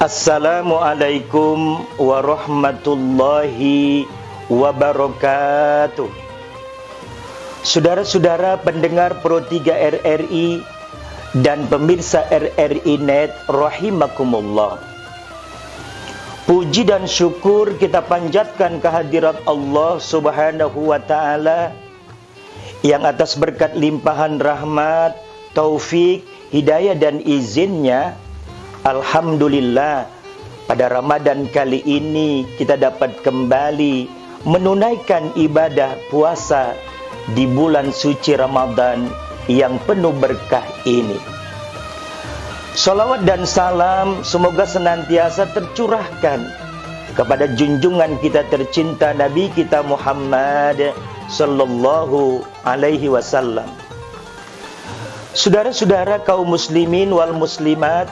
Assalamualaikum warahmatullahi wabarakatuh. Saudara-saudara pendengar Pro 3 RRI dan pemirsa RRI Net rahimakumullah. Puji dan syukur kita panjatkan kehadirat Allah Subhanahu wa taala yang atas berkat limpahan rahmat, taufik, hidayah dan izinnya, alhamdulillah pada Ramadan kali ini kita dapat kembali menunaikan ibadah puasa di bulan suci Ramadan yang penuh berkah ini. Salawat dan salam semoga senantiasa tercurahkan kepada junjungan kita tercinta Nabi kita Muhammad sallallahu alaihi wasallam. Saudara-saudara kaum muslimin wal muslimat,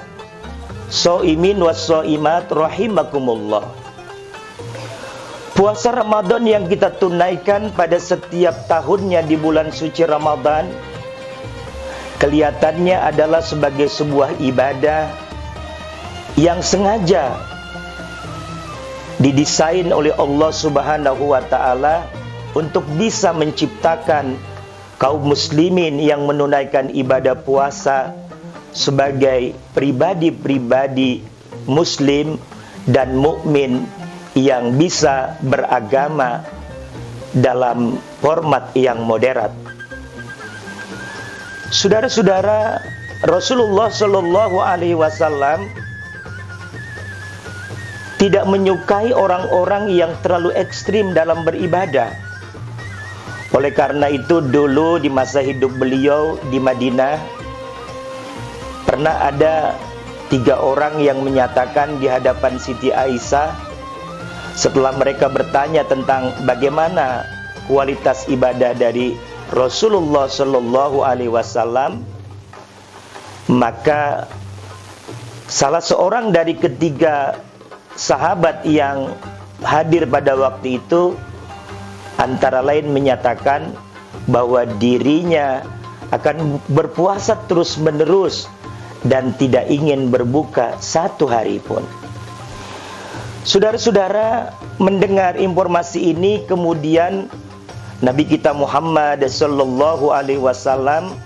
shaimin was shaimat rahimakumullah. Puasa Ramadan yang kita tunaikan pada setiap tahunnya di bulan suci Ramadan kelihatannya adalah sebagai sebuah ibadah yang sengaja didesain oleh Allah Subhanahu wa taala untuk bisa menciptakan kaum muslimin yang menunaikan ibadah puasa sebagai pribadi-pribadi muslim dan mukmin yang bisa beragama dalam format yang moderat. Saudara-saudara, Rasulullah Shallallahu Alaihi Wasallam tidak menyukai orang-orang yang terlalu ekstrim dalam beribadah. Oleh karena itu dulu di masa hidup beliau di Madinah pernah ada 3 orang yang menyatakan di hadapan Siti Aisyah setelah mereka bertanya tentang bagaimana kualitas ibadah dari Rasulullah Shallallahu Alaihi Wasallam, maka salah seorang dari ketiga sahabat yang hadir pada waktu itu antara lain menyatakan bahwa dirinya akan berpuasa terus-menerus dan tidak ingin berbuka satu hari pun. Saudara-saudara, mendengar informasi ini kemudian Nabi kita Muhammad sallallahu alaihi wasallam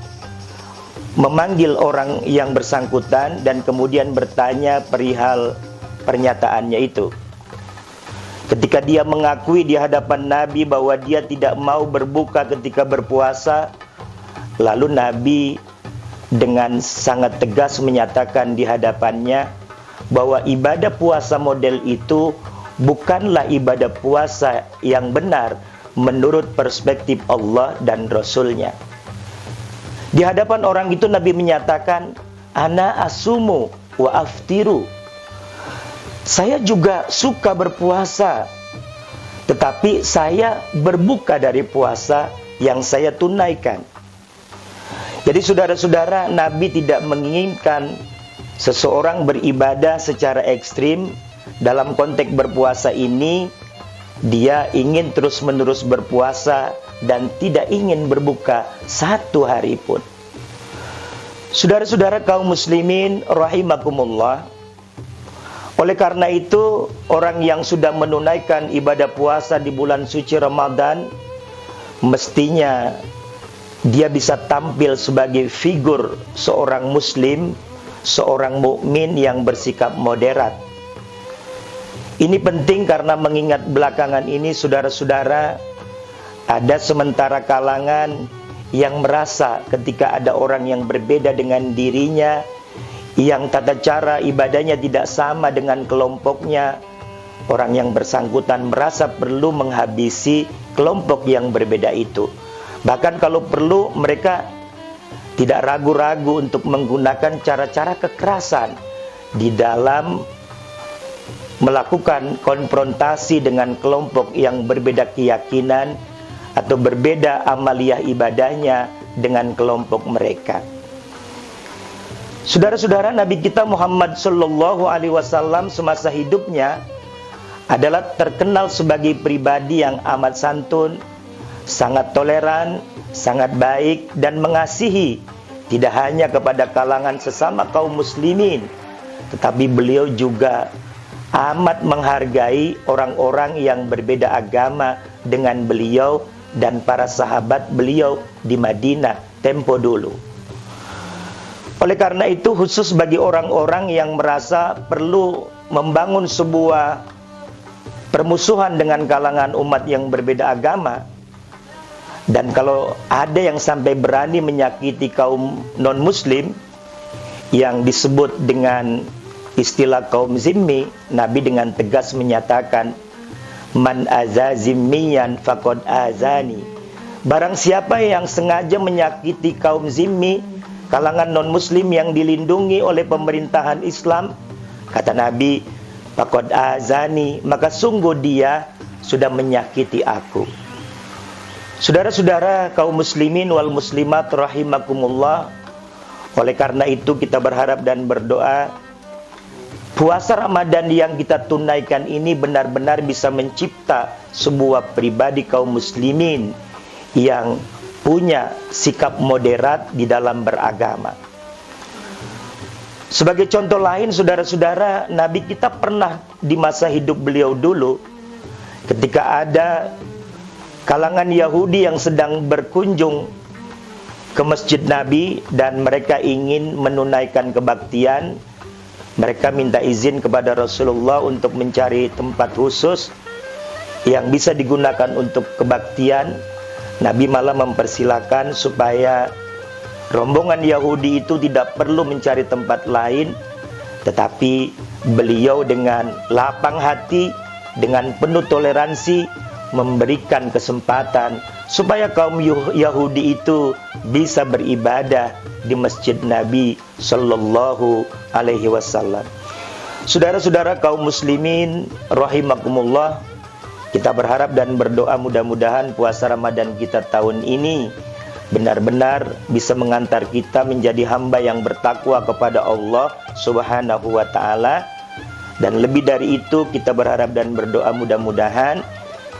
memanggil orang yang bersangkutan dan kemudian bertanya perihal pernyataannya itu. Ketika dia mengakui di hadapan Nabi bahwa dia tidak mau berbuka ketika berpuasa, lalu Nabi dengan sangat tegas menyatakan di hadapannya bahwa ibadah puasa model itu bukanlah ibadah puasa yang benar menurut perspektif Allah dan Rasulnya. Di hadapan orang itu Nabi menyatakan, ana asumu wa aftiru. Saya juga suka berpuasa, tetapi saya berbuka dari puasa yang saya tunaikan. Jadi saudara-saudara, Nabi tidak menginginkan seseorang beribadah secara ekstrim. Dalam konteks berpuasa ini, dia ingin terus-menerus berpuasa dan tidak ingin berbuka satu hari pun. Saudara-saudara kaum muslimin rahimakumullah, oleh karena itu orang yang sudah menunaikan ibadah puasa di bulan suci Ramadan mestinya dia bisa tampil sebagai figur seorang muslim, seorang mukmin yang bersikap moderat. Ini penting karena mengingat belakangan ini saudara-saudara ada sementara kalangan yang merasa ketika ada orang yang berbeda dengan dirinya, yang tata cara ibadahnya tidak sama dengan kelompoknya, orang yang bersangkutan merasa perlu menghabisi kelompok yang berbeda itu. Bahkan kalau perlu mereka tidak ragu-ragu untuk menggunakan cara-cara kekerasan di dalam melakukan konfrontasi dengan kelompok yang berbeda keyakinan atau berbeda amaliyah ibadahnya dengan kelompok mereka. Saudara-saudara, Nabi kita Muhammad sallallahu alaihi wasallam semasa hidupnya adalah terkenal sebagai pribadi yang amat santun, sangat toleran, sangat baik dan mengasihi tidak hanya kepada kalangan sesama kaum muslimin, tetapi beliau juga amat menghargai orang-orang yang berbeda agama dengan beliau dan para sahabat beliau di Madinah tempo dulu. Oleh karena itu, khusus bagi orang-orang yang merasa perlu membangun sebuah permusuhan dengan kalangan umat yang berbeda agama, dan kalau ada yang sampai berani menyakiti kaum non-muslim yang disebut dengan istilah kaum zimmi, Nabi dengan tegas menyatakan, man aza zimmiyan faqad azani. Barang siapa yang sengaja menyakiti kaum zimmi, kalangan non-muslim yang dilindungi oleh pemerintahan Islam, kata Nabi, faqad azani, maka sungguh dia sudah menyakiti aku. Saudara-saudara kaum muslimin wal muslimat rahimakumullah, oleh karena itu kita berharap dan berdoa puasa Ramadan yang kita tunaikan ini benar-benar bisa mencipta sebuah pribadi kaum muslimin yang punya sikap moderat di dalam beragama. Sebagai contoh lain, saudara-saudara, Nabi kita pernah di masa hidup beliau dulu, ketika ada kalangan Yahudi yang sedang berkunjung ke masjid Nabi dan mereka ingin menunaikan kebaktian, mereka minta izin kepada Rasulullah untuk mencari tempat khusus yang bisa digunakan untuk kebaktian. Nabi malah mempersilahkan supaya rombongan Yahudi itu tidak perlu mencari tempat lain, tetapi beliau dengan lapang hati, dengan penuh toleransi, memberikan kesempatan supaya kaum Yahudi itu bisa beribadah di masjid Nabi Sallallahu Alaihi Wasallam. Saudara-saudara kaum muslimin rahimakumullah, kita berharap dan berdoa mudah-mudahan puasa Ramadan kita tahun ini benar-benar bisa mengantar kita menjadi hamba yang bertakwa kepada Allah Subhanahu wa Ta'ala. Dan lebih dari itu, kita berharap dan berdoa mudah-mudahan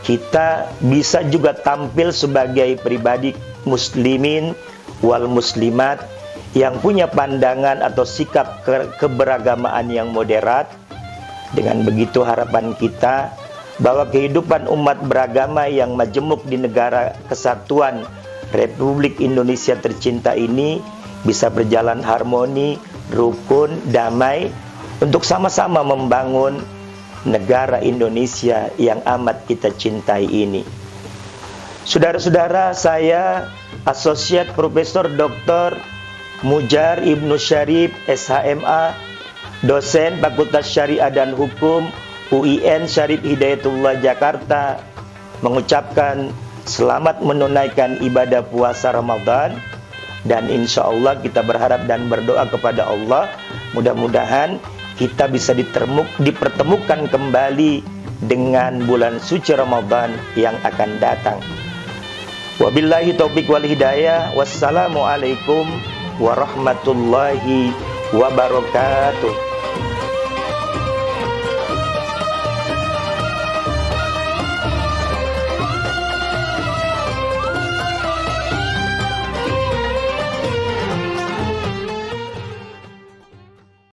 kita bisa juga tampil sebagai pribadi muslimin wal muslimat yang punya pandangan atau sikap keberagamaan yang moderat. Dengan begitu harapan kita bahwa kehidupan umat beragama yang majemuk di negara kesatuan Republik Indonesia tercinta ini bisa berjalan harmoni, rukun, damai untuk sama-sama membangun negara Indonesia yang amat kita cintai ini. Saudara-saudara, saya Asosiat Profesor Dr. Mujar Ibnu Syarif SHMA, dosen Fakultas Syariah dan Hukum UIN Syarif Hidayatullah Jakarta, mengucapkan selamat menunaikan ibadah puasa Ramadan. Dan insya Allah kita berharap dan berdoa kepada Allah, mudah-mudahan kita bisa dipertemukan kembali dengan bulan suci Ramadan yang akan datang. Wabillahi taufiq wal hidayah. Wassalamualaikum warahmatullahi wabarakatuh.